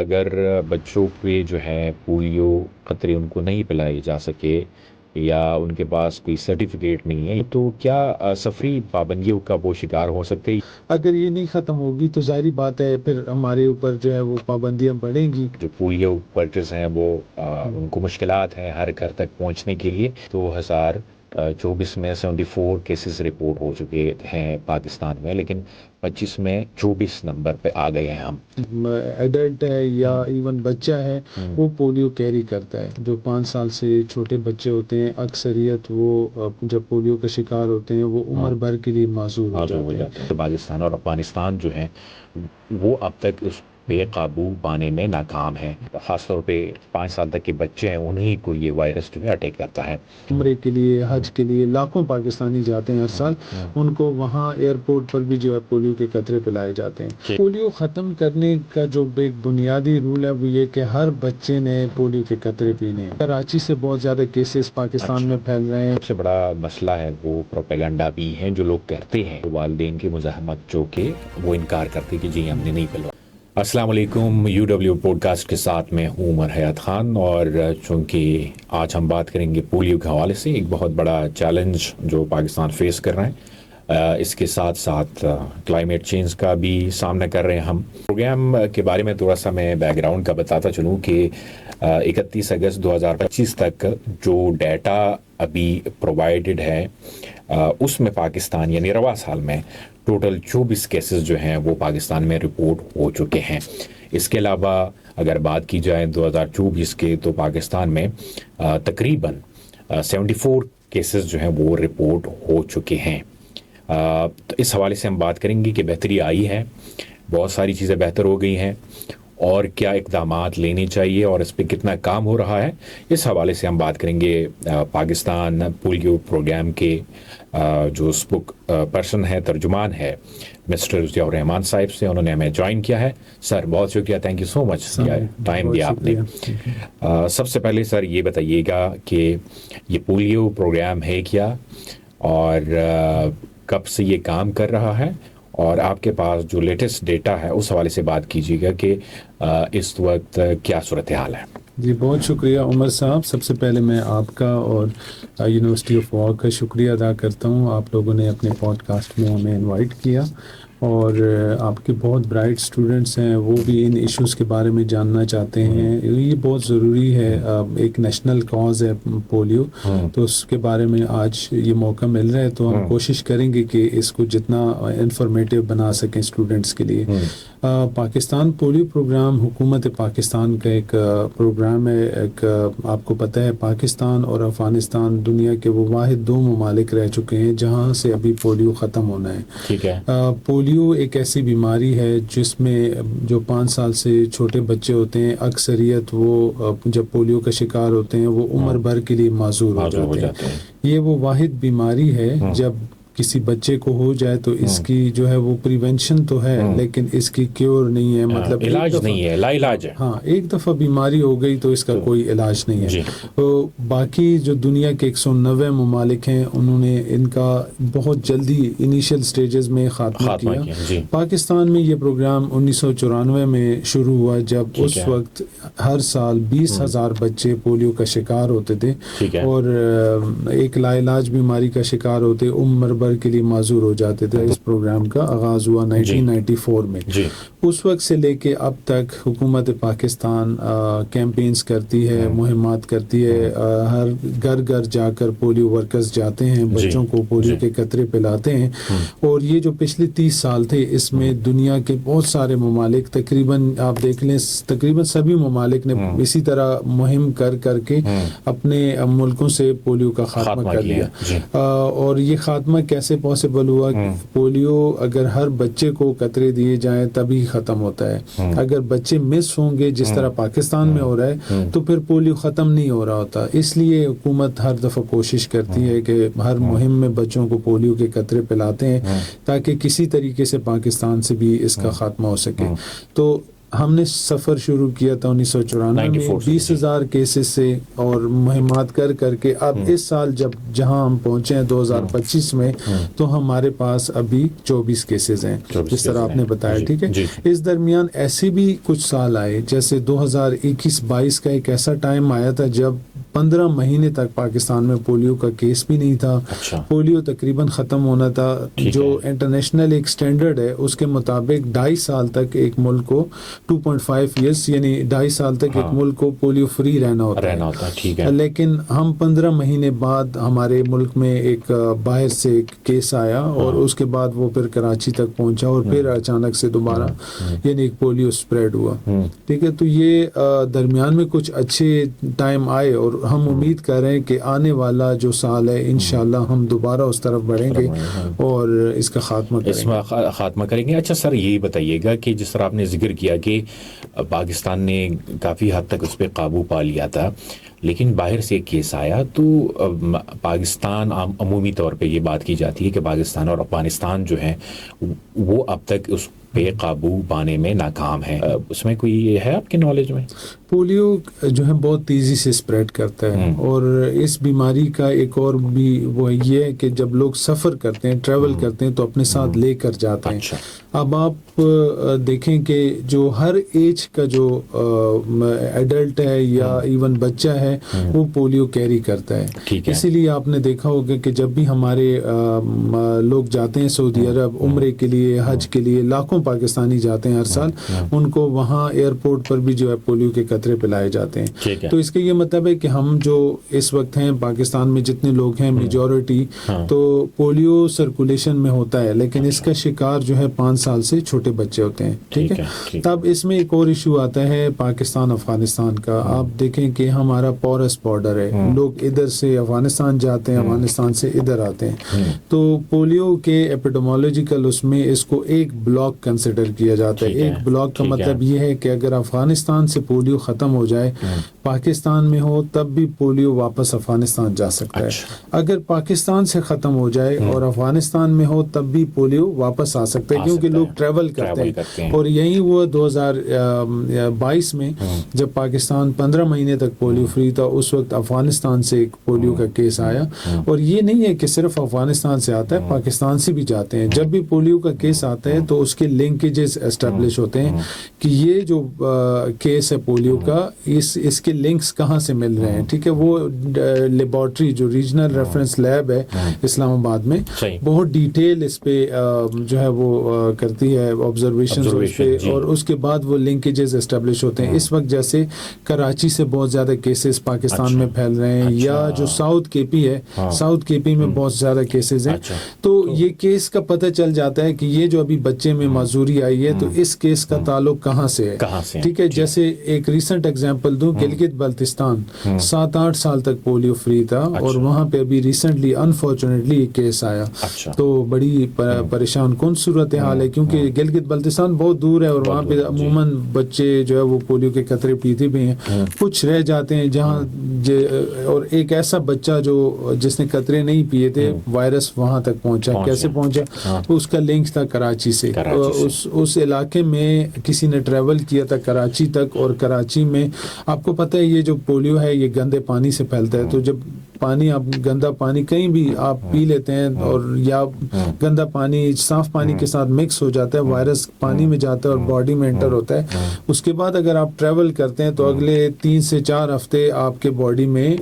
اگر بچوں پہ جو ہے پولیو قطرے ان کو نہیں پلائے جا سکے یا ان کے پاس کوئی سرٹیفکیٹ نہیں ہے تو کیا سفری پابندیوں کا وہ شکار ہو سکتے ہیں؟ اگر یہ نہیں ختم ہوگی تو ظاہری بات ہے پھر ہمارے اوپر جو ہے وہ پابندیاں بڑھیں گی. جو پولیو ورکرز ہیں وہ ان کو مشکلات ہیں ہر گھر تک پہنچنے کے لیے. 2024 میں 74 کیسز رپورٹ ہو چکے ہیں پاکستان میں، لیکن 25 میں 24 نمبر پہ آ گئے ہیں ہم. ایڈلٹ ہے یا ایون بچہ ہے وہ پولیو کیری کرتا ہے. جو 5 سال سے چھوٹے بچے ہوتے ہیں اکثریت وہ جب پولیو کا شکار ہوتے ہیں وہ عمر بھر کے لیے معذور ہو جاتے ہیں. پاکستان اور افغانستان جو ہیں وہ اب تک اس بے قابو پانے میں ناکام ہیں. خاص طور پہ 5 سال تک کے بچے ہیں، انہیں کو یہ وائرس جو ہے اٹیک کرتا ہے. عمرے کے لیے، حج کے لیے لاکھوں پاکستانی جاتے ہیں ہر سال. ان کو وہاں ایئرپورٹ پر بھی جو ہے پولیو کے قطرے پلائے جاتے ہیں. پولیو ختم کرنے کا جو ایک بنیادی رول ہے وہ یہ کہ ہر بچے نے پولیو کے قطرے پینے ہیں. کراچی سے بہت زیادہ کیسز پاکستان میں پھیل رہے ہیں. سب سے بڑا مسئلہ ہے وہ پروپیگنڈا بھی ہے جو لوگ کہتے ہیں، والدین کی مزاحمت جو کہ وہ انکار کرتے کہ جی ہم نے نہیں پلوایا. السلام علیکم، UW پوڈ کاسٹ کے ساتھ میں ہوں عمر حیات خان، اور چونکہ آج ہم بات کریں گے پولیو کے حوالے سے ایک بہت بڑا چیلنج جو پاکستان فیس کر رہے ہیں، اس کے ساتھ ساتھ کلائمیٹ چینج کا بھی سامنا کر رہے ہیں ہم. پروگرام کے بارے میں تھوڑا سا میں بیک گراؤنڈ کا بتاتا چلوں کہ 31 اگست 2025 تک جو ڈیٹا ابھی پرووائڈڈ ہے اس میں پاکستان یعنی رواں سال میں ٹوٹل 24 کیسز جو ہیں وہ پاکستان میں رپورٹ ہو چکے ہیں. اس کے علاوہ اگر بات کی جائے 2024 کے تو پاکستان میں تقریباً 74 کیسز جو ہیں وہ رپورٹ ہو چکے ہیں. تو اس حوالے سے ہم بات کریں گے کہ بہتری آئی ہے، بہت ساری چیزیں بہتر ہو گئی ہیں، اور کیا اقدامات لینے چاہیے اور اس پہ کتنا کام ہو رہا ہے. اس حوالے سے ہم بات کریں گے پاکستان پولیو پروگرام کے جو اسپوک پرسن ہے، ترجمان ہے، مسٹر ضیاء الرحمان صاحب سے. انہوں نے ہمیں جوائن کیا ہے. سر بہت شکریہ، thank you so much, time دیا آپ نے. سب سے پہلے سر یہ بتائیے گا کہ یہ پولیو پروگرام ہے کیا، اور کب سے یہ کام کر رہا ہے، اور آپ کے پاس جو لیٹسٹ ڈیٹا ہے اس حوالے سے بات کیجیے گا کہ اس وقت کیا صورتحال ہے. جی بہت شکریہ عمر صاحب. سب سے پہلے میں آپ کا اور یونیورسٹی آف واؤ کا شکریہ ادا کرتا ہوں. آپ لوگوں نے اپنے پوڈ کاسٹ میں ہمیں انوائٹ کیا، اور آپ کے بہت برائٹ اسٹوڈنٹس ہیں، وہ بھی ان ایشوز کے بارے میں جاننا چاہتے ہیں. یہ بہت ضروری ہے، ایک نیشنل کاز ہے پولیو، تو اس کے بارے میں آج یہ موقع مل رہا ہے. تو ہم کوشش کریں گے کہ اس کو جتنا انفارمیٹیو بنا سکیں اسٹوڈنٹس کے لیے. پاکستان پولیو پروگرام حکومت پاکستان کا ایک پروگرام ہے. ایک آپ کو پتہ ہے پاکستان اور افغانستان دنیا کے وہ واحد 2 ممالک رہ چکے ہیں جہاں سے ابھی پولیو ختم ہونا ہے. ٹھیک ہے. پولیو ایک ایسی بیماری ہے جس میں جو 5 سال سے چھوٹے بچے ہوتے ہیں اکثریت وہ جب پولیو کا شکار ہوتے ہیں وہ عمر بھر کے لیے معذور ہو جاتے ہیں. یہ وہ واحد بیماری ہے جب کسی بچے کو ہو جائے تو اس کی جو ہے وہ پریونشن تو ہے لیکن اس کی کیور نہیں ہے، مطلب علاج نہیں ہے، لا علاج ہے. ہاں، ایک دفعہ بیماری ہو گئی تو اس کا کوئی علاج نہیں ہے. تو باقی جو دنیا کے 190 ممالک ہیں انہوں نے ان کا بہت جلدی انیشیل سٹیجز میں خاتمہ کیا. پاکستان میں یہ پروگرام 1994 میں شروع ہوا جب اس وقت ہر سال 20,000 بچے پولیو کا شکار ہوتے تھے اور ایک لا علاج بیماری کا شکار ہوتے، عمر بھر کے لیے معذور ہو جاتے تھے. اس پروگرام کا آغاز ہوا 1994 میں. اس وقت سے لے کے اب تک حکومت پاکستان کیمپینز کرتی ہے، مہمات کرتی ہے. ہر گھر گھر جا کر پولیو ورکرز جاتے ہیں، بچوں کو پولیو کے قطرے پلاتے ہیں. اور یہ جو پچھلے 30 سال تھے اس میں دنیا کے بہت سارے ممالک، تقریباً آپ دیکھ لیں تقریباً سبھی ممالک نے اسی طرح مہم کر کے اپنے ملکوں سے پولیو کا خاتمہ کر لیا. اور یہ خاتمہ کیسے پاسبل ہوا؟ پولیو اگر ہر بچے کو قطرے دیے جائیں تبھی ختم ہوتا ہے. اگر بچے مس ہوں گے جس طرح پاکستان میں ہو رہا ہے تو پھر پولیو ختم نہیں ہو رہا ہوتا. اس لیے حکومت ہر دفعہ کوشش کرتی ہے کہ ہر مہم میں بچوں کو پولیو کے قطرے پلاتے ہیں تاکہ کسی طریقے سے پاکستان سے بھی اس کا خاتمہ ہو سکے. تو ہم نے سفر شروع کیا تھا 1994 میں 20,000 کیسز سے اور مہمات کر کے اب اس سال جہاں ہم پہنچے ہیں 2025 میں تو ہمارے پاس ابھی 24 کیسز ہیں جس طرح آپ نے بتایا. ٹھیک ہے, اس درمیان ایسے بھی کچھ سال آئے جیسے 2021-22 کا ایک ایسا ٹائم آیا تھا جب 15 مہینے تک پاکستان میں پولیو کا کیس بھی نہیں تھا. پولیو تقریباً ختم ہونا تھا. جو انٹرنیشنل ایک سٹینڈرڈ ہے اس کے مطابق 2.5 سال تک ایک ملک کو 2.5 ایئرس یعنی 2.5 سال تک ایک ملک کو پولیو فری رہنا ہوتا ہے. لیکن ہم 15 مہینے بعد ہمارے ملک میں ایک باہر سے ایک کیس آیا اور اس کے بعد وہ پھر کراچی تک پہنچا اور پھر اچانک سے دوبارہ یعنی ایک پولیو اسپریڈ ہوا. ٹھیک ہے, تو یہ درمیان میں کچھ اچھے ٹائم آئے اور ہم امید کر رہے ہیں کہ آنے والا جو سال ہے انشاءاللہ ہم دوبارہ اس طرف بڑھیں گے اور اس کا خاتمہ کریں گے. اچھا سر, یہ بتائیے گا کہ جس طرح آپ نے ذکر کیا کہ پاکستان نے کافی حد تک اس پہ قابو پا لیا تھا لیکن باہر سے ایک کیس آیا تو پاکستان عمومی طور پہ یہ بات کی جاتی ہے کہ پاکستان اور افغانستان جو ہیں وہ اب تک اس پہ قابو پانے میں ناکام ہے. اس میں کوئی یہ ہے آپ کے نالج میں؟ پولیو جو ہے بہت تیزی سے اسپریڈ کرتا ہے اور اس بیماری کا ایک اور بھی وہ یہ ہے کہ جب لوگ سفر کرتے ہیں ٹریول کرتے ہیں تو اپنے ساتھ لے کر جاتے ہیں. اب آپ دیکھیں کہ جو ہر ایج کا جو ایڈلٹ ہے یا ایون بچہ ہے وہ پولیو کیری کرتا ہے. اسی لیے آپ نے دیکھا ہوگا کہ جب بھی ہمارے لوگ جاتے ہیں سعودی عرب عمرے کے لیے حج کے لیے لاکھوں پاکستانی جاتے ہیں ہر سال, ان کو وہاں ایئرپورٹ پر بھی جو ہے پولیو کے قطرے پلائے جاتے ہیں. تو اس کا یہ مطلب ہے کہ ہم جو اس وقت ہیں پاکستان میں جتنے لوگ ہیں میجورٹی تو پولیو سرکولیشن میں ہوتا ہے لیکن اس کا شکار جو ہے 5 سال سے چھوٹے بچے ہوتے ہیں. ٹھیک ہے, تب اس میں ایک اور ایشو آتا ہے پاکستان افغانستان کا. آپ دیکھیں کہ ہمارا پورس بارڈر ہے, لوگ ادھر سے افغانستان جاتے ہیں افغانستان سے ادھر آتے ہیں. تو پولیو کے ایپیڈیمولوجیکل اس میں اس کو ایک بلاک کنسیڈر کیا جاتا ہے. ایک بلاک کا مطلب یہ ہے کہ اگر افغانستان سے پولیو ختم ہو جائے پاکستان میں ہو تب بھی پولیو واپس افغانستان جا سکتا ہے. اگر پاکستان سے ختم ہو جائے اور افغانستان میں ہو تب بھی پولیو واپس آ سکتا ہے کیونکہ لوگ ٹریول کرتے ہیں. اور یہی وہ 2022 میں جب پاکستان 15 مہینے تک پولیو فری تھا اس وقت افغانستان سے ایک پولیو کا کیس آیا. اور یہ نہیں ہے کہ صرف افغانستان سے آتا ہے, پاکستان سے بھی جاتے ہیں. جب بھی پولیو کا کیس آتا ہے تو اس کے لنکیجز اسٹیبلش ہوتے ہیں کہ یہ جو کیس ہے پولیو کا اس کے لنکس کہاں سے مل رہے ہیں. ٹھیک ہے, وہ لیبارٹری جو ریجنل ریفرنس لیب ہے اسلام آباد میں بہت ڈیٹیل اس پہ جو ہے وہ کرتی ہے آبزرویشن پہ اور اس کے بعد وہ لنکیجز اسٹیبلش ہوتے ہیں. اس وقت جیسے کراچی سے بہت زیادہ کیسز پاکستان میں پھیل رہے ہیں یا جو ساؤتھ کے پی ہے ساؤتھ کے پی میں بہت زیادہ کیسز ہیں. تو یہ کیس کا پتہ چل جاتا ہے کہ یہ جو ابھی بچے میں معذوری آئی ہے تو اس کیس کا تعلق کہاں سے ہے. ٹھیک ہے, جیسے ایک ریسنٹ ایگزامپل دوں, گلگت بلتستان 7-8 سال تک پولیو فری تھا اور وہاں پہ ابھی ریسنٹلی انفارچونیٹلی ایک کیس آیا. تو بڑی پریشان کن صورتحال ہے کیونکہ گلگت بلتستان بہت دور ہے اور وہاں پہ عموماً بچے جو ہے وہ پولیو کے قطرے پیتے بھی ہیں, کچھ رہ جاتے ہیں جہاں اور ایک ایسا بچہ جو جس نے قطرے نہیں پیے تھے وائرس وہاں تک پہنچا. کیسے پہنچا؟ اس کا لنک تھا کراچی سے. اس علاقے میں کسی نے ٹریول کیا تھا کراچی تک اور کراچی میں آپ کو پتہ ہے یہ جو پولیو ہے یہ گندے پانی سے پھیلتا ہے. تو جب پانی آپ گندا پانی کہیں بھی آپ پی لیتے ہیں اور یا گندا پانی صاف پانی کے ساتھ مکس ہو جاتا ہے, وائرس پانی میں جاتا ہے اور باڈی میں انٹر ہوتا ہے. اس کے بعد اگر آپ ٹریول کرتے ہیں تو اگلے 3 سے 4 ہفتے آپ کے باڈی میں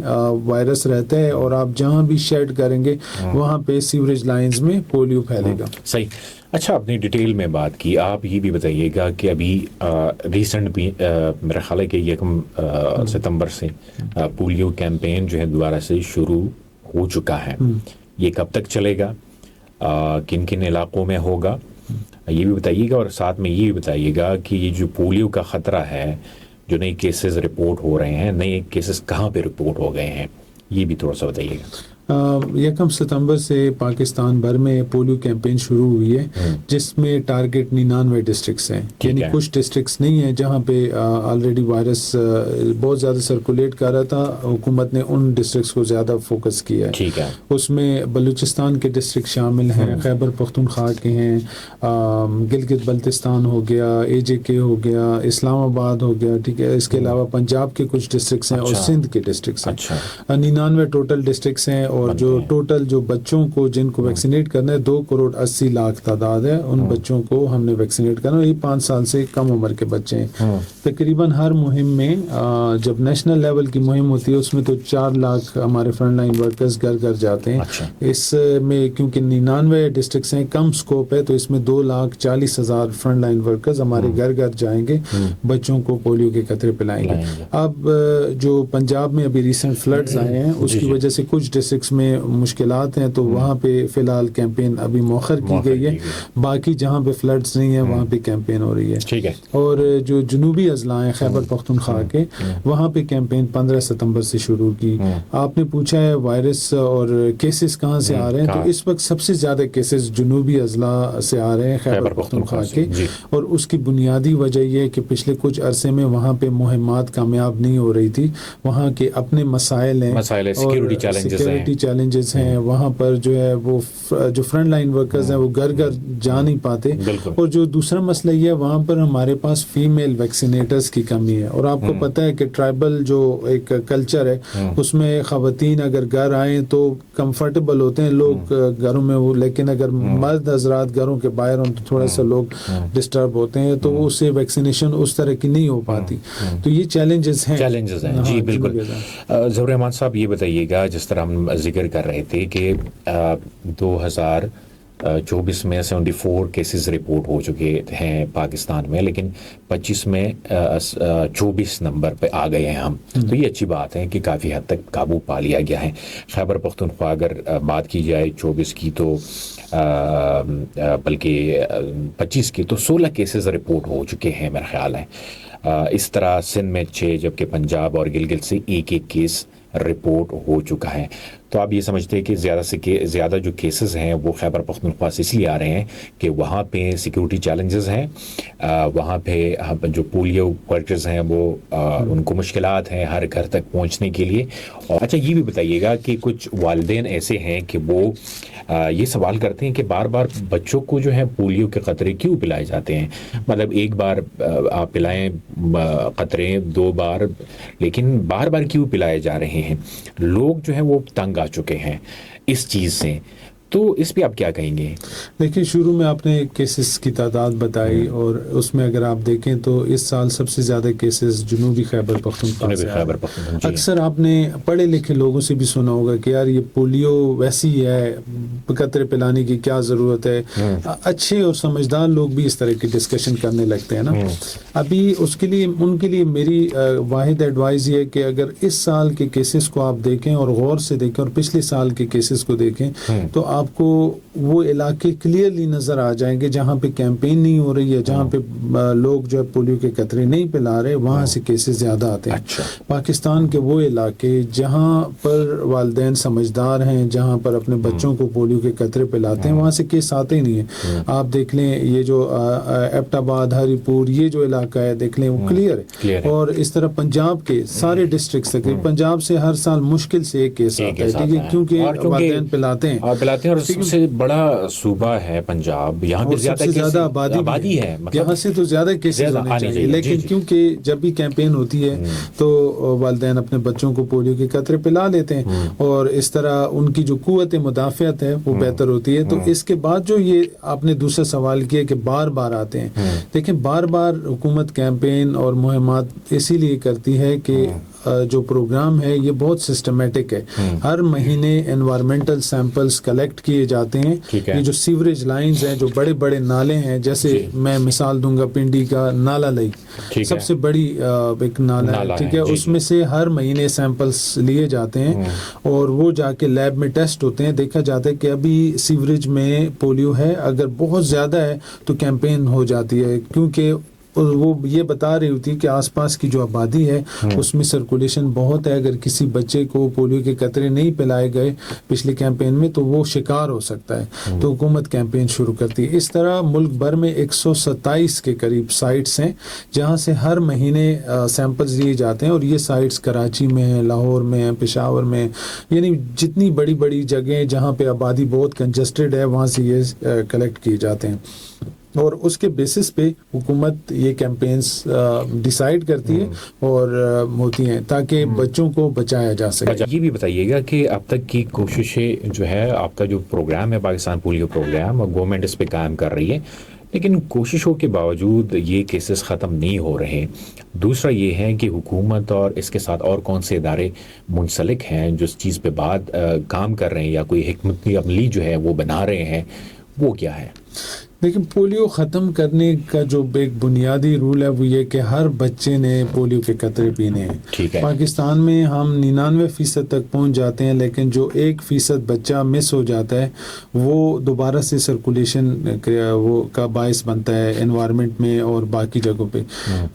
وائرس رہتا ہے اور آپ جہاں بھی شیڈ کریں گے وہاں پہ سیوریج لائنز میں پولیو پھیلے گا. صحیح. اچھا, اپنی ڈیٹیل میں بات کی, آپ یہ بھی بتائیے گا کہ ابھی ریسنٹ بھی میرا خیال ہے کہ 1 ستمبر سے پولیو کیمپین جو ہے دوبارہ سے شروع ہو چکا ہے. یہ کب تک چلے گا, کن کن علاقوں میں ہوگا, یہ بھی بتائیے گا. اور ساتھ میں یہ بھی بتائیے گا کہ یہ جو پولیو کا خطرہ ہے, جو نئے کیسز رپورٹ ہو رہے ہیں, نئے کیسز کہاں پہ رپورٹ ہو گئے ہیں, یہ بھی تھوڑا سا بتائیے گا. 1 ستمبر سے پاکستان بھر میں پولیو کیمپین شروع ہوئی ہے جس میں ٹارگٹ 99 ڈسٹرکٹس ہیں, یعنی کچھ ڈسٹرکٹس نہیں ہیں جہاں پہ آلریڈی وائرس بہت زیادہ سرکولیٹ کر رہا تھا. حکومت نے ان ڈسٹرکٹس کو زیادہ فوکس کیا ہے. اس میں بلوچستان کے ڈسٹرکٹ شامل ہیں, خیبر پختونخوا کے ہیں, گلگت بلتستان ہو گیا, AJK ہو گیا, اسلام آباد ہو گیا, ٹھیک ہے. اس کے علاوہ پنجاب کے کچھ ڈسٹرکٹس ہیں اور سندھ کے ڈسٹرکٹس ہیں. 99 ٹوٹل ڈسٹرکٹس ہیں, اور جو ٹوٹل جو بچوں کو جن کو ویکسینیٹ کرنا ہے 2,80,00,000 تعداد ہے. ان بچوں کو ہم نے ویکسینیٹ کرنا ہے. یہ 5 سال سے کم عمر کے بچے ہیں. تقریباً ہر مہم میں جب نیشنل لیول کی مہم ہوتی ہے اس میں تو 4 لاکھ ہمارے فرنٹ لائن ورکرز گھر گھر جاتے ہیں. اس میں کیونکہ 99 ڈسٹرکٹس ہیں, کم سکوپ ہے, تو اس میں 2,40,000 فرنٹ لائن ورکرز ہمارے گھر گھر جائیں گے, بچوں کو پولیو کے قطرے پلائیں گے. اب جو پنجاب میں ابھی ریسنٹ فلڈز آئے ہیں اس کی وجہ سے کچھ ڈسٹرکٹس میں مشکلات ہیں, تو وہاں پہ فی الحال کیمپین ابھی مؤخر کی گئی ہے. باقی جہاں پہ فلڈز نہیں ہیں وہاں پہ کیمپین ہو رہی ہے. اور جو جنوبی اضلاع ہیں خیبر پختونخوا کے, وہاں پہ کیمپین 15 ستمبر سے شروع کی. آپ نے پوچھا ہے وائرس اور کیسز کہاں سے آ رہے ہیں, تو اس وقت سب سے زیادہ کیسز جنوبی اضلاع سے آ رہے ہیں خیبر پختونخوا کے. اور اس کی بنیادی وجہ یہ ہے کہ پچھلے کچھ عرصے میں وہاں پہ مہمات کامیاب نہیں ہو رہی تھی. وہاں کے اپنے مسائل ہیں, سیکیورٹی چیلنجز ہیں. وہاں پر جو ہے وہ جو فرنٹ لائن ورکرز ہیں وہ گھر گھر جا نہیں پاتے. اور جو دوسرا مسئلہ یہ ہے وہاں پر ہمارے پاس فیمیل ویکسینیٹرز کی کمی ہے. اور آپ کو پتہ ہے کہ ٹرائبل جو ایک کلچر ہے اس میں خواتین اگر گھر آئیں تو کمفرٹیبل ہوتے ہیں لوگ گھروں میں, وہ لیکن اگر مرد حضرات گھروں کے باہر ہوں تو تھوڑا سا لوگ ڈسٹرب ہوتے ہیں, تو اس سے ویکسینیشن اس طرح کی نہیں ہو پاتی. تو یہ چیلنجز ہیں. جی بالکل. ظہور رحمان صاحب یہ بتائیے گا, جس طرح ہم ذکر کر رہے تھے کہ 2024 میں 74 کیسز رپورٹ ہو چکے ہیں پاکستان میں, لیکن 25 میں 24 نمبر پہ آ گئے ہیں ہم. تو یہ اچھی بات ہے کہ کافی حد تک قابو پا لیا گیا ہے. خیبر پختونخوا اگر بات کی جائے 24 کی تو بلکہ 25 کی تو 16 کیسز رپورٹ ہو چکے ہیں میرا خیال ہے. اس طرح سندھ میں 6, جبکہ پنجاب اور گلگت سے 1 کیس رپورٹ ہو چکا ہے. تو آپ یہ سمجھتے ہیں کہ زیادہ جو کیسز ہیں وہ خیبر پختونخوا سے اس لیے آ رہے ہیں کہ وہاں پہ سیکیورٹی چیلنجز ہیں, وہاں پہ جو پولیو ورکرز ہیں وہ ان کو مشکلات ہیں ہر گھر تک پہنچنے کے لیے. اور اچھا یہ بھی بتائیے گا کہ کچھ والدین ایسے ہیں کہ وہ یہ سوال کرتے ہیں کہ بار بار بچوں کو جو ہے پولیو کے قطرے کیوں پلائے جاتے ہیں. مطلب ایک بار آپ پلائیں قطرے, 2 بار, لیکن بار بار کیوں پلائے جا رہے ہیں. لوگ جو ہیں وہ تنگ آ چکے ہیں اس چیز سے. تو اس پہ آپ کیا کہیں گے؟ دیکھیں, شروع میں آپ نے کیسز کی تعداد بتائی, اور اس میں اگر آپ دیکھیں تو اس سال سب سے زیادہ کیسز جنوبی خیبر پختونخوا سے آئے. اکثر آپ نے پڑھے لکھے لوگوں سے بھی سنا ہوگا کہ یار یہ پولیو ویسی ہے, قطرے پلانے کی کیا ضرورت ہے. اچھے اور سمجھدار لوگ بھی اس طرح کی ڈسکشن کرنے لگتے ہیں نا. ابھی ان کے لیے میری واحد ایڈوائز یہ ہے کہ اگر اس سال کے کیسز کو آپ دیکھیں اور غور سے دیکھیں اور پچھلے سال کے کیسز کو دیکھیں تو آپ کو وہ علاقے کلیئرلی نظر آ جائیں گے جہاں پہ کیمپین نہیں ہو رہی ہے, جہاں پہ لوگ جو ہے پولیو کے قطرے نہیں پلا رہے, وہاں سے کیسز زیادہ آتے ہیں. پاکستان کے وہ علاقے جہاں پر والدین سمجھدار ہیں, جہاں پر اپنے بچوں کو پولیو کے قطرے پلاتے ہیں, وہاں سے کیس آتے ہی نہیں ہیں. آپ دیکھ لیں یہ جو ایبٹ آباد, ہری پور, یہ جو علاقہ ہے دیکھ لیں وہ کلیئر ہے. اور اس طرح پنجاب کے سارے ڈسٹرکٹس تک, پنجاب سے ہر سال مشکل سے 1 کیس آتا ہے, ٹھیک ہے, کیونکہ والدین پلاتے ہیں. اور سب سے بڑا صوبہ ہے پنجاب, یہاں پہ زیادہ آبادی ہے, یہاں سے تو زیادہ کیسز ہونے چاہیے. لیکن کیونکہ جب بھی کیمپین ہوتی ہے تو والدین اپنے بچوں کو پولیو کے قطرے پلا لیتے ہیں, اور اس طرح ان کی جو قوت مدافعت ہے وہ بہتر ہوتی ہے. تو اس کے بعد جو یہ آپ نے دوسرا سوال کیا کہ بار بار آتے ہیں, دیکھیں بار بار حکومت کیمپین اور مہمات اسی لیے کرتی ہے کہ جو پروگرام ہے یہ بہت سسٹمیٹک ہے. ہر مہینے انوائرمنٹل سیمپلز کلیکٹ کیے جاتے ہیں. یہ جو سیوریج لائنز ہیں, جو بڑے بڑے نالے ہیں, جیسے میں مثال دوں گا پنڈی کا نالا لئی, سب سے بڑی ایک نالا ہے, ٹھیک ہے, اس میں سے ہر مہینے سیمپلز لیے جاتے ہیں اور وہ جا کے لیب میں ٹیسٹ ہوتے ہیں. دیکھا جاتا ہے کہ ابھی سیوریج میں پولیو ہے, اگر بہت زیادہ ہے تو کیمپین ہو جاتی ہے, کیونکہ وہ یہ بتا رہی ہوتی ہے کہ آس پاس کی جو آبادی ہے اس میں سرکولیشن بہت ہے، اگر کسی بچے کو پولیو کے قطرے نہیں پلائے گئے پچھلے کیمپین میں تو وہ شکار ہو سکتا ہے، تو حکومت کیمپین شروع کرتی ہے۔ اس طرح ملک بھر میں 127 کے قریب سائٹس ہیں جہاں سے ہر مہینے سیمپلز لیے جاتے ہیں، اور یہ سائٹس کراچی میں ہیں، لاہور میں ہیں، پشاور میں، یعنی جتنی بڑی بڑی جگہیں جہاں پہ آبادی بہت کنجسٹڈ ہے وہاں سے یہ کلیکٹ کیے جاتے ہیں، اور اس کے بیسس پہ حکومت یہ کیمپینز ڈیسائیڈ کرتی ہے اور ہوتی ہیں تاکہ بچوں کو بچایا جا سکے۔ یہ بھی بتائیے گا کہ اب تک کی کوششیں جو ہے، آپ کا جو پروگرام ہے پاکستان پولیو پروگرام، گورنمنٹ اس پہ قائم کر رہی ہے، لیکن کوششوں کے باوجود یہ کیسز ختم نہیں ہو رہے۔ دوسرا یہ ہے کہ حکومت اور اس کے ساتھ اور کون سے ادارے منسلک ہیں جو اس چیز پہ بعد کام کر رہے ہیں یا کوئی حکمت عملی جو ہے وہ بنا رہے ہیں، وہ کیا ہے؟ لیکن پولیو ختم کرنے کا جو ایک بنیادی رول ہے وہ یہ کہ ہر بچے نے پولیو کے قطرے پینے ہیں۔ ٹھیک ہے، پاکستان میں ہم 99% تک پہنچ جاتے ہیں، لیکن جو 1% بچہ مس ہو جاتا ہے وہ دوبارہ سے سرکولیشن کا باعث بنتا ہے انوائرمنٹ میں اور باقی جگہوں پہ۔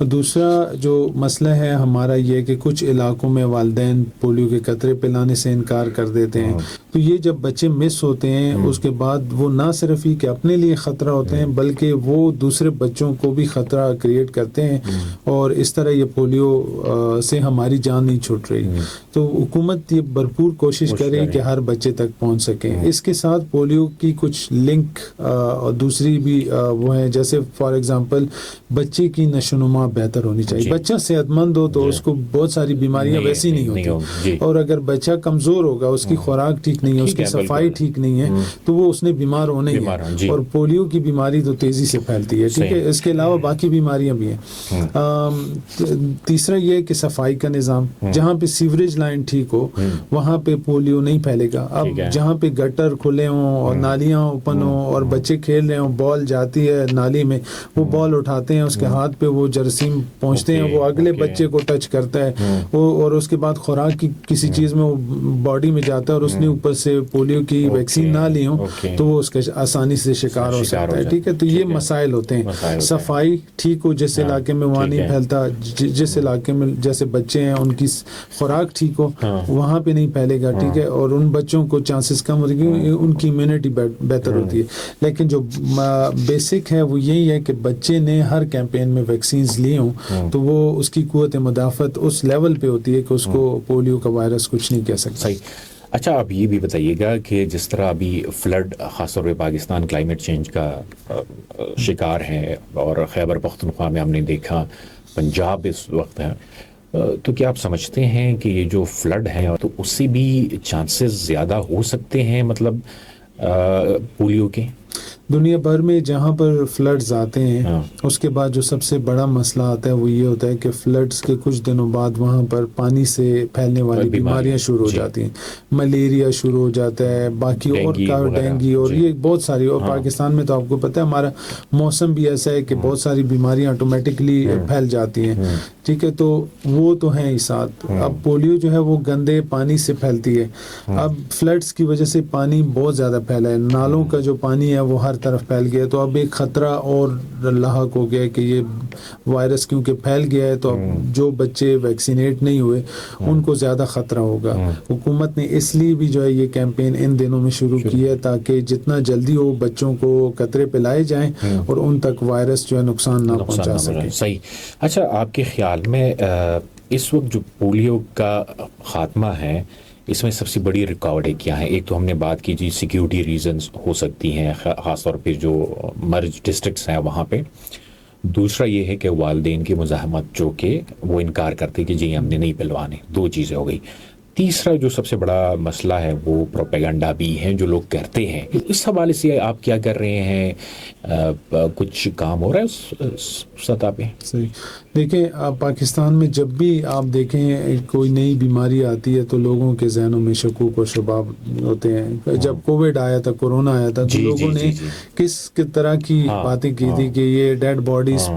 دوسرا جو مسئلہ ہے ہمارا یہ کہ کچھ علاقوں میں والدین پولیو کے قطرے پلانے سے انکار کر دیتے ہیں، تو یہ جب بچے مس ہوتے ہیں اس کے بعد وہ نہ صرف ہی کہ اپنے لیے خطرہ ہوتے ہیں بلکہ وہ دوسرے بچوں کو بھی خطرہ کریٹ کرتے ہیں، اور اس طرح یہ پولیو سے ہماری جان نہیں چھوٹ رہی۔ تو حکومت یہ بھرپور کوشش کرے کہ ہر بچے تک پہنچ سکیں۔ اس کے ساتھ پولیو کی کچھ لنک اور دوسری بھی وہ ہیں، جیسے فار ایگزامپل بچے کی نشو و نما بہتر ہونی چاہیے۔ بچہ صحت مند ہو تو اس کو بہت ساری بیماریاں ویسی نہیں ہوتی، اور اگر بچہ کمزور ہوگا، اس کی خوراک ٹھیک نہیں ہے، اس کی صفائی ٹھیک نہیں ہے، تو وہ اس نے بیمار ہونا ہی ہے، اور پولیو کی بیماری تو تیزی سے پھیلتی ہے، ٹھیک ہے۔ اس کے علاوہ باقی بیماریاں بھی ہیں۔ تیسرا یہ کہ صفائی کا نظام، جہاں پہ سیوریج لائن ٹھیک ہو وہاں پہ پولیو نہیں پھیلے گا۔ اب جہاں پہ گٹر کھلے ہوں اور نالیاں اوپن ہوں اور بچے کھیل رہے ہوں، بال جاتی ہے نالی میں، وہ بال اٹھاتے ہیں، اس کے ہاتھ پہ وہ جراثیم پہنچتے ہیں، وہ اگلے بچے کو ٹچ کرتا ہے، اور اس کے بعد خوراک کی کسی چیز میں وہ باڈی میں جاتا ہے اور اس نے اوپر سے پولیو کی ویکسین نہ لی ہوں تو وہ اس کا آسانی سے شکار ہو سکتا ہے، ٹھیک ہے۔ تو یہ مسائل ہوتے ہیں۔ صفائی ٹھیک ہو، جس علاقے میں وہاں نہیں پھیلتا، جس علاقے میں جیسے بچے ہیں ان کی خوراک ٹھیک ہو وہاں پہ نہیں پھیلے گا، ٹھیک ہے، اور ان بچوں کو چانسز کم ہوتی ہیں، ان کی امیونٹی بہتر ہوتی ہے۔ لیکن جو بیسک ہے وہ یہی ہے کہ بچے نے ہر کیمپین میں ویکسینز لی ہوں تو وہ اس کی قوت مدافعت اس لیول پہ ہوتی ہے کہ اس کو پولیو کا وائرس کچھ نہیں کہہ سکتا۔ اچھا، آپ یہ بھی بتائیے گا کہ جس طرح ابھی فلڈ خاص طور پہ پاکستان کلائمیٹ چینج کا شکار ہے، اور خیبر پختونخوا میں ہم نے دیکھا، پنجاب اس وقت ہے، تو کیا آپ سمجھتے ہیں کہ یہ جو فلڈ ہے تو اس سے بھی چانسز زیادہ ہو سکتے ہیں، مطلب پولیو کے؟ دنیا بھر میں جہاں پر فلڈز آتے ہیں اس کے بعد جو سب سے بڑا مسئلہ آتا ہے وہ یہ ہوتا ہے کہ فلڈز کے کچھ دنوں بعد وہاں پر پانی سے پھیلنے والی بیماریاں شروع ہو جاتی ہیں، ملیریا شروع ہو جاتا ہے، باقی اور ڈینگی، اور یہ بہت ساری، اور پاکستان میں تو آپ کو پتہ ہے ہمارا موسم بھی ایسا ہے کہ بہت ساری بیماریاں آٹومیٹکلی پھیل جاتی ہیں، ٹھیک ہے۔ تو وہ تو ہیں ہی ساتھ۔ اب پولیو جو ہے وہ گندے پانی سے پھیلتی ہے۔ اب فلڈز کی وجہ سے پانی بہت زیادہ پھیلا ہے، نالوں کا جو پانی ہے وہ ہر طرف پھیل گیا، تو اب ایک خطرہ اور لاحق ہو گیا کہ یہ وائرس کیونکہ پھیل گیا ہے تو اب جو بچے ویکسینیٹ نہیں ہوئے ان کو زیادہ خطرہ ہوگا۔ حکومت نے اس لیے بھی جو ہے یہ کیمپین ان دنوں میں شروع کی ہے تاکہ جتنا جلدی ہو بچوں کو قطرے پلائے جائیں اور ان تک وائرس جو ہے نقصان نہ پہنچا سکے۔ صحیح۔ اچھا، آپ کے خیال میں اس وقت جو پولیو کا خاتمہ ہے اس میں سب سے بڑی رکاوٹیں کیا ہیں؟ ایک تو ہم نے بات کی جی سیکیورٹی ریزنز ہو سکتی ہیں، خاص طور پہ جو مرج ڈسٹرکٹس ہیں وہاں پہ۔ دوسرا یہ ہے کہ والدین کی مزاحمت، جو کہ وہ انکار کرتے کہ جی ہم نے نہیں پلوانے، دو چیزیں ہو گئی۔ تیسرا جو سب سے بڑا مسئلہ ہے وہ پروپیگنڈا بھی ہے جو لوگ کرتے ہیں۔ اس حوالے سے آپ کیا کر رہے ہیں؟ کچھ کام ہو رہا ہے اس سطح پہ؟ صحیح۔ دیکھیں، پاکستان میں جب بھی آپ دیکھیں کوئی نئی بیماری آتی ہے تو لوگوں کے ذہنوں میں شکوک و شباب ہوتے ہیں۔ جب کووڈ آیا تھا، کورونا آیا تھا، تو لوگوں نے کس طرح کی باتیں کی تھی کہ یہ ڈیڈ باڈیز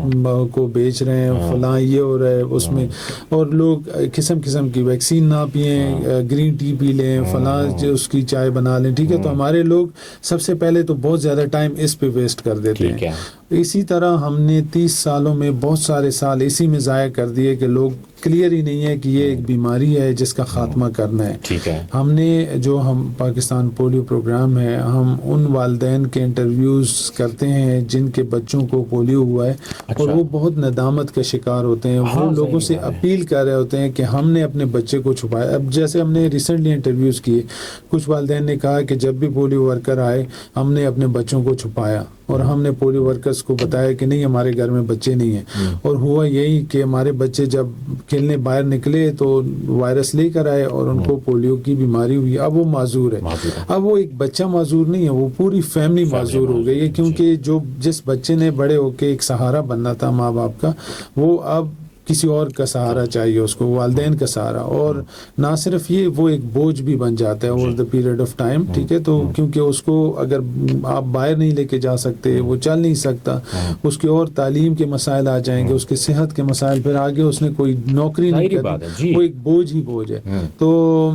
کو بیچ رہے ہیں، فلاں یہ ہو رہا ہے اس میں، اور لوگ قسم قسم کی ویکسین نہ پئیں ہیں گرین ٹی پی لیں, فلاں اس کی چائے بنا لیں, ٹھیک ہے. تو ہمارے لوگ سب سے پہلے تو بہت زیادہ ٹائم اس پہ ویسٹ کر دیتے ہیں. اسی طرح ہم نے 30 سالوں میں بہت سارے سال اسی میں ضائع کر دیے کہ لوگ کلیئر ہی نہیں ہے کہ یہ ایک بیماری ہے جس کا خاتمہ کرنا ہے. ٹھیک ہے. ہم نے جو پاکستان پولیو پروگرام ہے, ہم ان والدین کے انٹرویوز کرتے ہیں جن کے بچوں کو پولیو ہوا ہے اور وہ بہت ندامت کا شکار ہوتے ہیں. وہ لوگوں سے اپیل کر رہے ہوتے ہیں کہ ہم نے اپنے بچے کو چھپایا. اب جیسے ہم نے ریسنٹلی انٹرویوز کیے, کچھ والدین نے کہا کہ جب بھی پولیو ورکر آئے ہم نے اپنے بچوں کو چھپایا اور ہم نے پولیو ورکرز کو بتایا کہ نہیں ہمارے گھر میں بچے نہیں ہیں. اور ہوا یہی کہ ہمارے بچے جب کھیلنے باہر نکلے تو وائرس لے کر آئے اور ان کو پولیو کی بیماری ہوئی. اب وہ معذور ہے. اب وہ ایک بچہ معذور نہیں ہے, وہ پوری فیملی معذور ہو گئی ہے, کیونکہ جس بچے نے بڑے ہو کے ایک سہارا بننا تھا ماں باپ کا, وہ اب کسی اور کا سہارا چاہیے اس کو, والدین کا سہارا. اور نہ صرف یہ, وہ ایک بوجھ بھی بن جاتا ہے over the period of time, ٹھیک ہے. تو کیونکہ اس کو اگر آپ باہر نہیں لے کے جا سکتے, وہ چل نہیں سکتا, اس کی اور تعلیم کے مسائل آ جائیں گے, اس کے صحت کے مسائل, پھر آگے اس نے کوئی نوکری نہیں کرنی, وہ ایک بوجھ ہے. تو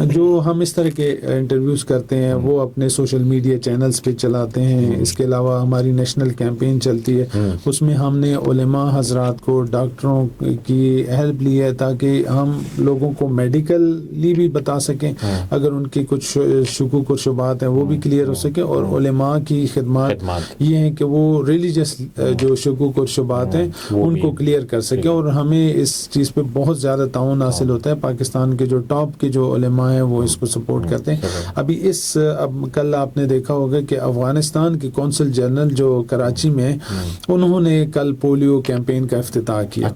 جو ہم اس طرح کے انٹرویوز کرتے ہیں وہ اپنے سوشل میڈیا چینلز پہ چلاتے ہیں. اس کے علاوہ ہماری نیشنل کیمپین چلتی ہے, اس میں ہم نے علماء حضرات کو, ڈاکٹروں کی ہیلپ لی ہے تاکہ ہم لوگوں کو میڈیکلی بھی بتا سکیں, اگر ان کی کچھ شکوک و شبہات ہیں وہ بھی کلیئر ہو سکے. اور علماء کی خدمات یہ ہیں کہ وہ ریلیجس جو شکوک و شبہات ہیں ان کو کلیئر کر سکیں. اور ہمیں اس چیز پہ بہت زیادہ تعاون حاصل ہوتا ہے. پاکستان کے جو ٹاپ کے جو علماء ہیں وہ اس کو سپورٹ کرتے ہیں. ابھی اب کل آپ نے دیکھا ہوگا کہ افغانستان کی کونسل جنرل جو کراچی میں, انہوں نے کل پولیو کیمپین کا افتتاح کیا.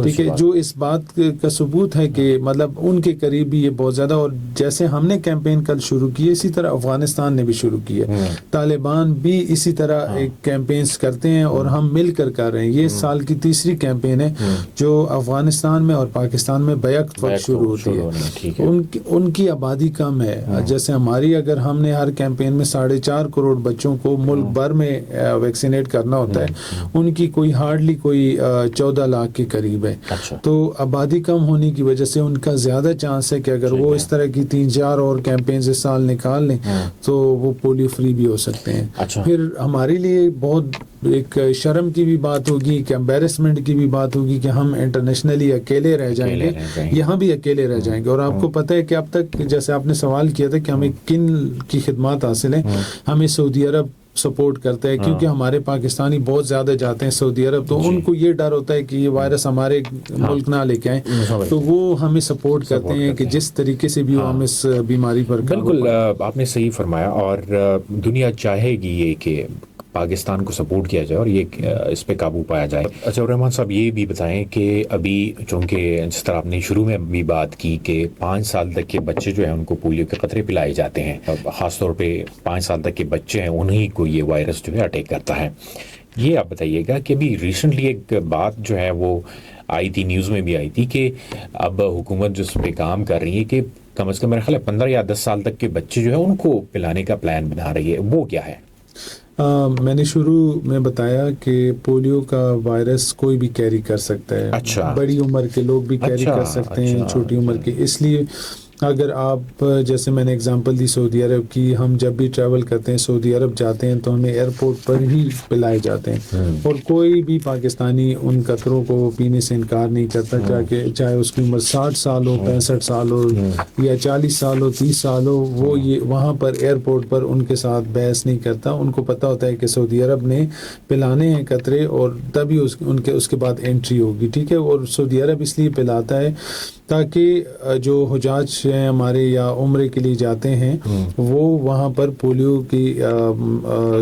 ٹھیک ہے, جو اس بات کا ثبوت ہے کہ مطلب ان کے قریب بھی یہ بہت زیادہ, اور جیسے ہم نے کیمپین کل شروع کی اسی طرح افغانستان نے بھی شروع کی ہے. طالبان بھی اسی طرح ایک کیمپینز کرتے ہیں اور ہم مل کر رہے ہیں. یہ سال کی تیسری کیمپین ہے جو افغانستان میں اور پاکستان میں بیک وقت شروع ہوتی ہے. ان کی آبادی کم ہے. جیسے ہماری, اگر ہم نے ہر کیمپین میں 4.5 کروڑ بچوں کو ملک بھر میں ویکسینیٹ کرنا ہوتا ہے, ان کی کوئی ہارڈلی کوئی 14 لاکھ کے قریب ہے. تو آبادی کم ہونے کی وجہ سے ان کا زیادہ چانس ہے کہ اگر وہ اس طرح کی 3-4 اور کیمپینز اس سال نکال لیں تو وہ پولیو فری بھی ہو سکتے ہیں. پھر ہمارے لیے بہت ایک شرم کی بھی بات ہوگی, کہ امبیرسمنٹ کی بھی بات ہوگی کہ ہم انٹرنیشنلی اکیلے رہ جائیں گے, یہاں بھی اکیلے رہ جائیں گے. اور آپ کو پتہ ہے کہ اب تک جیسے آپ نے سوال کیا تھا کہ ہمیں کن کی خدمات حاصل ہیں, ہمیں سعودی عرب سپورٹ کرتا ہے, کیونکہ ہمارے پاکستانی بہت زیادہ جاتے ہیں سعودی عرب, تو ان کو یہ ڈر ہوتا ہے کہ یہ وائرس ہمارے ملک نہ لے کے آئیں, تو وہ ہمیں سپورٹ کرتے ہیں کہ جس طریقے سے بھی ہم اس بیماری پر. بالکل آپ نے صحیح فرمایا, اور دنیا چاہے گی یہ کہ پاکستان کو سپورٹ کیا جائے اور یہ اس پہ قابو پایا جائے. اچھا رحمان صاحب, یہ بھی بتائیں کہ ابھی چونکہ جس طرح آپ نے شروع میں بھی بات کی کہ 5 سال تک کے بچے جو ہیں ان کو پولیو کے قطرے پلائے جاتے ہیں, خاص طور پہ 5 سال تک کے بچے ہیں انہیں کو یہ وائرس جو ہے اٹیک کرتا ہے. یہ آپ بتائیے گا کہ ابھی ریسنٹلی ایک بات جو ہے وہ آئی تھی, نیوز میں بھی آئی تھی, کہ اب حکومت جو اس پہ کام کر رہی ہے کہ کم از کم میرا خیال ہے 15 یا 10 سال تک کے بچے جو ہے ان کو پلانے کا پلان بنا رہی ہے. وہ کیا ہے؟ میں نے شروع میں بتایا کہ پولیو کا وائرس کوئی بھی کیری کر سکتا ہے. بڑی عمر کے لوگ بھی کیری کر سکتے ہیں, چھوٹی عمر کے. اس لیے اگر آپ, جیسے میں نے اگزامپل دی سعودی عرب کی, ہم جب بھی ٹریول کرتے ہیں سعودی عرب جاتے ہیں تو ہمیں ایئرپورٹ پر ہی پلائے جاتے ہیں, اور کوئی بھی پاکستانی ان قطروں کو پینے سے انکار نہیں کرتا, چاہے اس کی عمر 60 سال ہو, 65 سال ہو, یا 40 سال ہو, 30 سال ہو. وہ یہ وہاں پر ایئرپورٹ پر ان کے ساتھ بحث نہیں کرتا. ان کو پتہ ہوتا ہے کہ سعودی عرب نے پلانے ہیں قطرے, اور تبھی اس کے بعد انٹری ہوگی. ٹھیک ہے, اور سعودی عرب اس لیے پلاتا ہے تاکہ جو حجاج ہیں ہمارے یا عمرے کے لیے جاتے ہیں وہ وہاں پر پولیو کی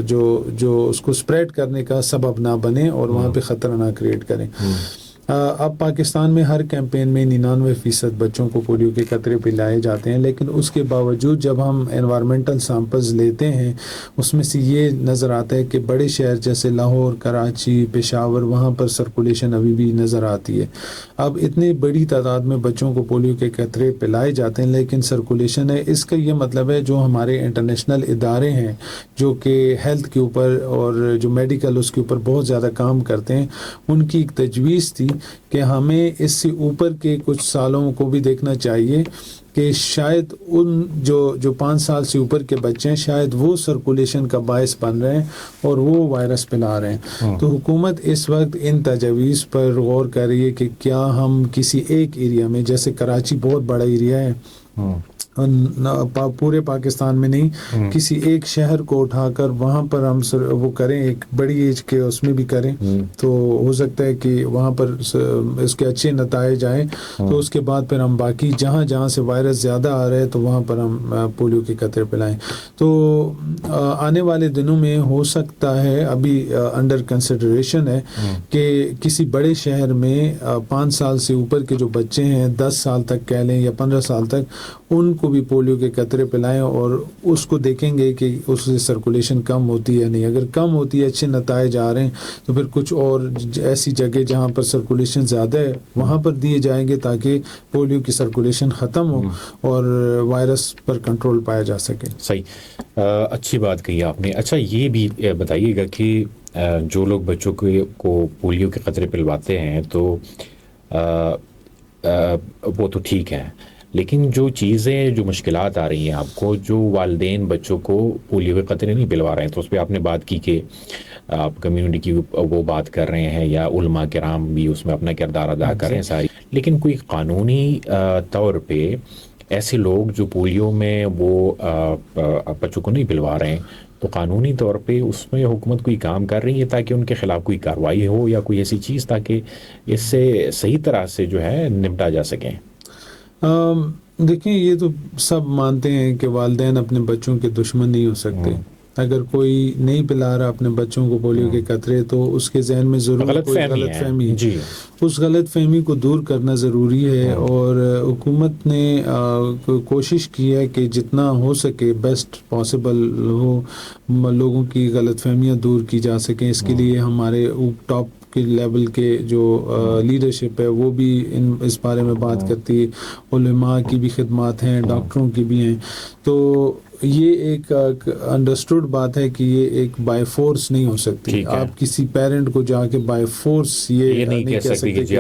جو اس کو سپریڈ کرنے کا سبب نہ بنے اور وہاں پہ خطرہ نہ کریٹ کریں. اب پاکستان میں ہر کیمپین میں 99% بچوں کو پولیو کے قطرے پلائے جاتے ہیں, لیکن اس کے باوجود جب ہم انوائرمنٹل سیمپلز لیتے ہیں اس میں سے یہ نظر آتا ہے کہ بڑے شہر جیسے لاہور, کراچی, پشاور, وہاں پر سرکولیشن ابھی بھی نظر آتی ہے. اب اتنی بڑی تعداد میں بچوں کو پولیو کے قطرے پلائے جاتے ہیں لیکن سرکولیشن ہے. اس کا یہ مطلب ہے جو ہمارے انٹرنیشنل ادارے ہیں جو کہ ہیلتھ کے اوپر اور جو میڈیکل اس کے اوپر بہت زیادہ کام کرتے ہیں, ان کی ایک تجویز تھی کہ ہمیں اس سے اوپر کے کچھ سالوں کو بھی دیکھنا چاہیے کہ شاید ان جو 5 سال سے اوپر کے بچے ہیں شاید وہ سرکولیشن کا باعث بن رہے ہیں اور وہ وائرس پھیلا رہے ہیں. تو حکومت اس وقت ان تجاویز پر غور کر رہی ہے کہ کیا ہم کسی ایک ایریا میں, جیسے کراچی بہت بڑا ایریا ہے, پورے پاکستان میں نہیں, کسی ایک شہر کو اٹھا کر وہاں پر ہم وہ کریں, ایک بڑی ایج کے اس میں بھی کریں, تو ہو سکتا ہے کہ وہاں پر اس کے اچھے نتائج آئیں. تو اس کے بعد پھر ہم باقی جہاں سے وائرس زیادہ آ رہے ہیں تو وہاں پر ہم پولیو کے قطرے پلائیں. تو آنے والے دنوں میں ہو سکتا ہے, ابھی انڈر کنسیڈریشن ہے کہ کسی بڑے شہر میں 5 سال سے اوپر کے جو بچے ہیں 10 سال تک کہہ لیں یا 15 سال تک, ان کو بھی پولیو کے قطرے پلائیں اور اس کو دیکھیں گے کہ اس سے سرکولیشن کم ہوتی ہے نہیں. اگر کم ہوتی ہے, اچھے نتائج آ رہے ہیں, تو پھر کچھ اور ایسی جگہ جہاں پر سرکولیشن زیادہ ہے وہاں پر دیے جائیں گے تاکہ پولیو کی سرکولیشن ختم ہو اور وائرس پر کنٹرول پایا جا سکے. صحیح, اچھی بات کہی آپ نے. اچھا یہ بھی بتائیے گا کہ جو لوگ بچوں کو پولیو کے قطرے پلواتے ہیں تو وہ تو ٹھیک ہے, لیکن جو چیزیں جو مشکلات آ رہی ہیں آپ کو, جو والدین بچوں کو پولیو کے قطرے نہیں پلوا رہے ہیں, تو اس پہ آپ نے بات کی کہ آپ کمیونٹی کی وہ بات کر رہے ہیں یا علماء کرام بھی اس میں اپنا کردار ادا کر رہے ہیں ساری, لیکن کوئی قانونی طور پہ ایسے لوگ جو پولیو میں وہ بچوں کو نہیں پلوا رہے ہیں, تو قانونی طور پہ اس میں حکومت کوئی کام کر رہی ہے تاکہ ان کے خلاف کوئی کارروائی ہو یا کوئی ایسی چیز تاکہ اس سے صحیح طرح سے جو ہے نمٹا جا سکیں؟ دیکھیں, یہ تو سب مانتے ہیں کہ والدین اپنے بچوں کے دشمن نہیں ہو سکتے. اگر کوئی نہیں پلا رہا اپنے بچوں کو پولیو کے قطرے تو اس کے ذہن میں ضرور کوئی غلط فہمی ہے. اس غلط فہمی کو دور کرنا ضروری ہے, اور حکومت نے کوشش کی ہے کہ جتنا ہو سکے بیسٹ پاسبل ہو, لوگوں کی غلط فہمیاں دور کی جا سکیں. اس کے لیے ہمارے ٹاپ کے لیول کے جو لیڈرشپ ہے وہ بھی اس بارے میں بات کرتی ہے, علماء کی بھی خدمات ہیں, ڈاکٹروں کی بھی ہیں. تو یہ ایک انڈرسٹوڈ بات ہے کہ یہ ایک بائی فورس نہیں ہو سکتی. آپ کسی پیرنٹ کو جا کے بائی فورس یہ نہیں کہہ سکتے کہ,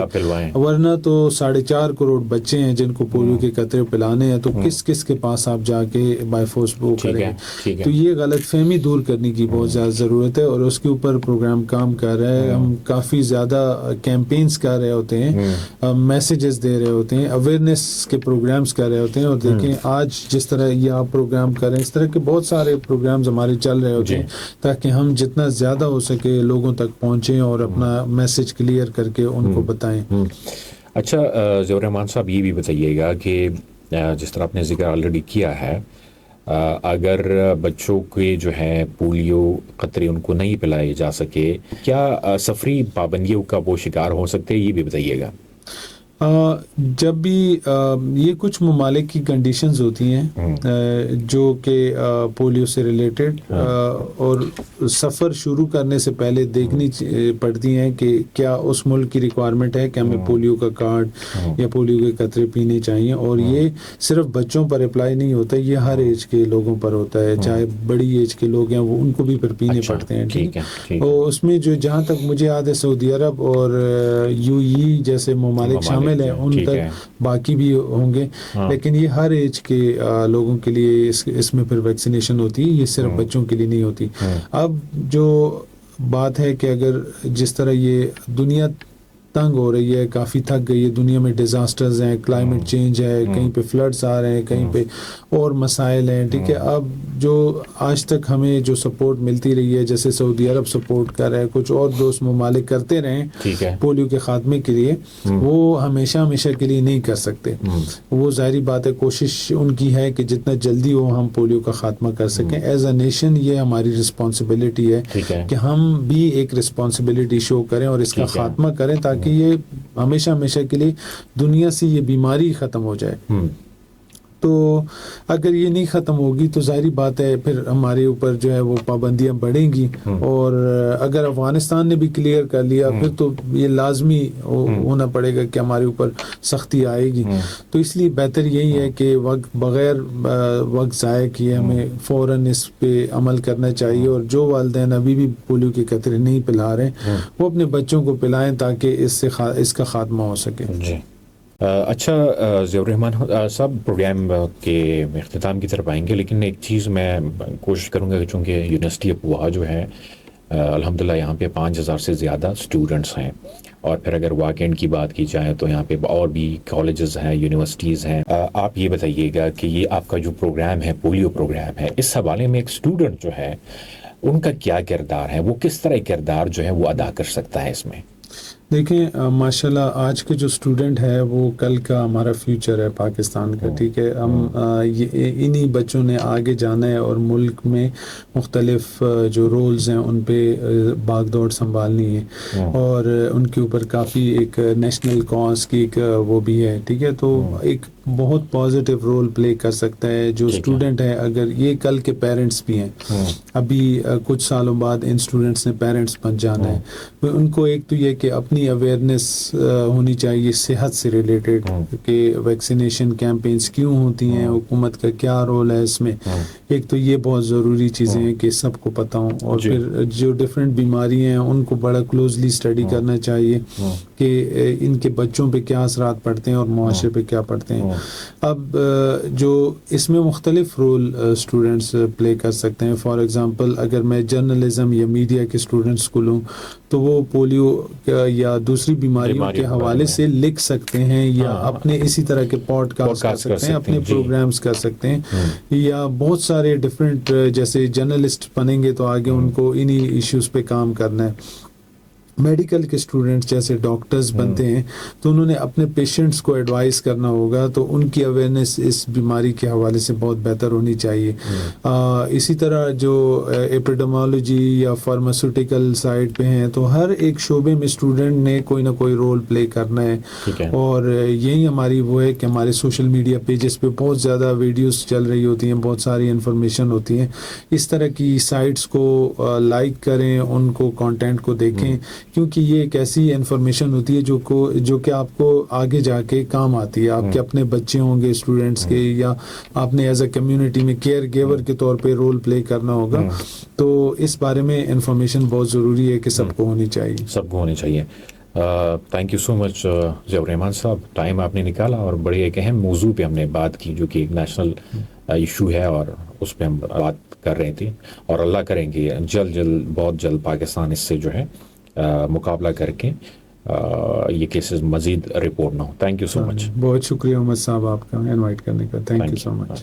ورنہ تو 4.5 کروڑ بچے ہیں جن کو پولیو کے قطرے پلانے ہیں, تو کس کے پاس آپ جا کے بائی فورس وہ کریں گے. تو یہ غلط فہمی دور کرنے کی بہت زیادہ ضرورت ہے, اور اس کے اوپر پروگرام کام کر رہا ہے. ہم کافی زیادہ کیمپینز کر رہے ہوتے ہیں, میسیجز دے رہے ہوتے ہیں, اویئرنیس کے پروگرامز کر رہے ہوتے ہیں. اور دیکھیں آج جس طرح یہ آپ پروگرام کر رہے ہیں, اس طرح کے بہت سارے پروگرامز ہمارے چل رہے ہوتے ہیں تاکہ ہم جتنا زیادہ ہو سکے لوگوں تک پہنچیں اور اپنا میسج کلیئر کر کے ان کو بتائیں. اچھا ضیاء الرحمان صاحب, یہ بھی بتائیے گا کہ جس طرح آپ نے ذکر آلریڈی کیا ہے, اگر بچوں کے جو ہے پولیو قطرے ان کو نہیں پلائے جا سکے, کیا سفری پابندیوں کا وہ شکار ہو سکتے ہیں؟ یہ بھی بتائیے گا. جب بھی یہ کچھ ممالک کی کنڈیشنز ہوتی ہیں جو کہ پولیو سے ریلیٹڈ, اور سفر شروع کرنے سے پہلے دیکھنی پڑتی ہیں کہ کیا اس ملک کی ریکوائرمنٹ ہے کہ ہمیں پولیو کا کارڈ یا پولیو کے قطرے پینے چاہیے. اور یہ صرف بچوں پر اپلائی نہیں ہوتا, یہ ہر ایج کے لوگوں پر ہوتا ہے, چاہے بڑی ایج کے لوگ ہیں وہ ان کو بھی پھر پینے پڑتے ہیں. ٹھیک ہے, اور اس میں جو جہاں تک مجھے یاد ہے سعودی عرب اور UAE جیسے ممالک شامل ہیں, ان تک باقی بھی ہوں گے, لیکن یہ ہر ایج کے لوگوں کے لیے اس میں پھر ویکسینیشن ہوتی ہے, یہ صرف بچوں کے لیے نہیں ہوتی. اب جو بات ہے کہ اگر جس طرح یہ دنیا تنگ ہو رہی ہے, کافی تھک گئی ہے, دنیا میں ڈیزاسٹرز ہیں, کلائمیٹ چینج ہے, کہیں پہ فلڈز آ رہے ہیں, کہیں پہ اور مسائل ہیں. ٹھیک ہے, اب جو آج تک ہمیں جو سپورٹ ملتی رہی ہے, جیسے سعودی عرب سپورٹ کر رہے ہیں, کچھ اور دوست ممالک کرتے رہے پولیو کے خاتمے کے لیے, وہ ہمیشہ کے لیے نہیں کر سکتے. وہ ظاہری بات ہے, کوشش ان کی ہے کہ جتنا جلدی ہو ہم پولیو کا خاتمہ کر سکیں. ایز اے نیشن یہ ہماری رسپانسبلٹی ہے کہ ہم بھی ایک رسپانسبلٹی شو کریں اور اس کا خاتمہ کریں تاکہ یہ ہمیشہ کے لیے دنیا سے یہ بیماری ختم ہو جائے. تو اگر یہ نہیں ختم ہوگی تو ظاہری بات ہے پھر ہمارے اوپر جو ہے وہ پابندیاں بڑھیں گی, اور اگر افغانستان نے بھی کلیئر کر لیا پھر تو یہ لازمی ہونا پڑے گا کہ ہمارے اوپر سختی آئے گی. تو اس لیے بہتر یہی ہے کہ بغیر وقت ضائع کیے ہمیں فوراً اس پہ عمل کرنا چاہیے, اور جو والدین ابھی بھی پولیو کے قطرے نہیں پلا رہے وہ اپنے بچوں کو پلائیں تاکہ اس کا خاتمہ ہو سکے. جی اچھا ضیاء الرحمان صاحب, پروگرام کے اختتام کی طرف آئیں گے, لیکن ایک چیز میں کوشش کروں گا کہ چونکہ یونیورسٹی ابواہ جو ہے الحمدللہ یہاں پہ 5000 سے زیادہ اسٹوڈنٹس ہیں, اور پھر اگر واقعینڈ کی بات کی جائے تو یہاں پہ اور بھی کالجز ہیں, یونیورسٹیز ہیں. آپ یہ بتائیے گا کہ یہ آپ کا جو پروگرام ہے پولیو پروگرام ہے, اس حوالے میں ایک اسٹوڈنٹ جو ہے ان کا کیا کردار ہے, وہ کس طرح کردار جو ہے وہ ادا کر سکتا ہے اس میں؟ دیکھیں ماشاءاللہ آج کے جو اسٹوڈنٹ ہے وہ کل کا ہمارا فیوچر ہے پاکستان کا, ٹھیک ہے. ہم انہی بچوں نے آگے جانا ہے اور ملک میں مختلف جو رولز ہیں ان پہ بھاگ دوڑ سنبھالنی ہے, اور ان کے اوپر کافی ایک نیشنل کاز کی ایک وہ بھی ہے, ٹھیک ہے. تو ایک بہت پازیٹیو رول پلے کر سکتا ہے جو اسٹوڈنٹ ہے. اگر یہ کل کے پیرنٹس بھی ہیں, ابھی کچھ سالوں بعد ان اسٹوڈنٹس نے پیرنٹس بن جانا ہے, ان کو ایک تو یہ کہ اپنی اویئرنیس ہونی چاہیے صحت سے ریلیٹڈ, کہ ویکسینیشن کیمپینز کیوں ہوتی ہیں, حکومت کا کیا رول ہے اس میں. ایک تو یہ بہت ضروری چیزیں ہیں کہ سب کو پتہ ہوں, اور پھر جو ڈفرینٹ بیماریاں ہیں ان کو بڑا کلوزلی اسٹڈی کرنا چاہیے کہ ان کے بچوں پہ کیا اثرات پڑتے ہیں اور معاشرے پہ کیا پڑتے ہیں. اب جو اس میں مختلف رول اسٹوڈنٹس پلے کر سکتے ہیں. فار ایگزامپل اگر میں جرنلزم یا میڈیا کے اسٹوڈنٹس کو لوں تو وہ پولیو یا دوسری بیماریوں کے حوالے سے لکھ سکتے ہیں, یا اپنے اسی طرح کے پوڈ کاسٹ کر سکتے ہیں, اپنے پروگرامز کر سکتے ہیں, یا بہت سارے ڈفرینٹ جیسے جرنلسٹ بنیں گے تو آگے ان کو انہی ایشوز پہ کام کرنا ہے. میڈیکل کے اسٹوڈنٹس جیسے ڈاکٹرز بنتے ہیں تو انہوں نے اپنے پیشنٹس کو ایڈوائز کرنا ہوگا, تو ان کی اویئرنیس اس بیماری کے حوالے سے بہت بہتر ہونی چاہیے. اسی طرح جو ایپیڈیمولوجی یا فارماسیوٹیکل سائڈ پہ ہیں تو ہر ایک شعبے میں اسٹوڈنٹ نے کوئی نہ کوئی رول پلے کرنا ہے. اور یہی ہماری وہ ہے کہ ہمارے سوشل میڈیا پیجز پہ بہت زیادہ ویڈیوز چل رہی ہوتی ہیں, بہت ساری انفارمیشن ہوتی ہیں. اس طرح کی سائٹس کو لائک کریں, ان کو کانٹینٹ کو دیکھیں, کیونکہ یہ ایک ایسی انفارمیشن ہوتی ہے جو کہ آپ کو آگے جا کے کام آتی ہے. آپ کے اپنے بچے ہوں گے اسٹوڈنٹس کے, یا آپ نے ایز اے کمیونٹی میں کیئر گیور کے طور پہ رول پلے کرنا ہوگا, تو اس بارے میں انفارمیشن بہت ضروری ہے کہ سب کو ہونی چاہیے. تھینک یو سو مچ ضیاء الرحمان صاحب, ٹائم آپ نے نکالا اور بڑے ایک اہم موضوع پہ ہم نے بات کی جو کہ ایک نیشنل ایشو ہے, اور اس پہ ہم بات کر رہے تھے, اور اللہ کریں گے بہت جلد پاکستان اس سے جو ہے مقابلہ کر کے یہ کیسز مزید رپورٹ نہ ہو. تھینک یو سو مچ. بہت شکریہ احمد صاحب آپ کا انوائٹ کرنے کا. Thank you so much.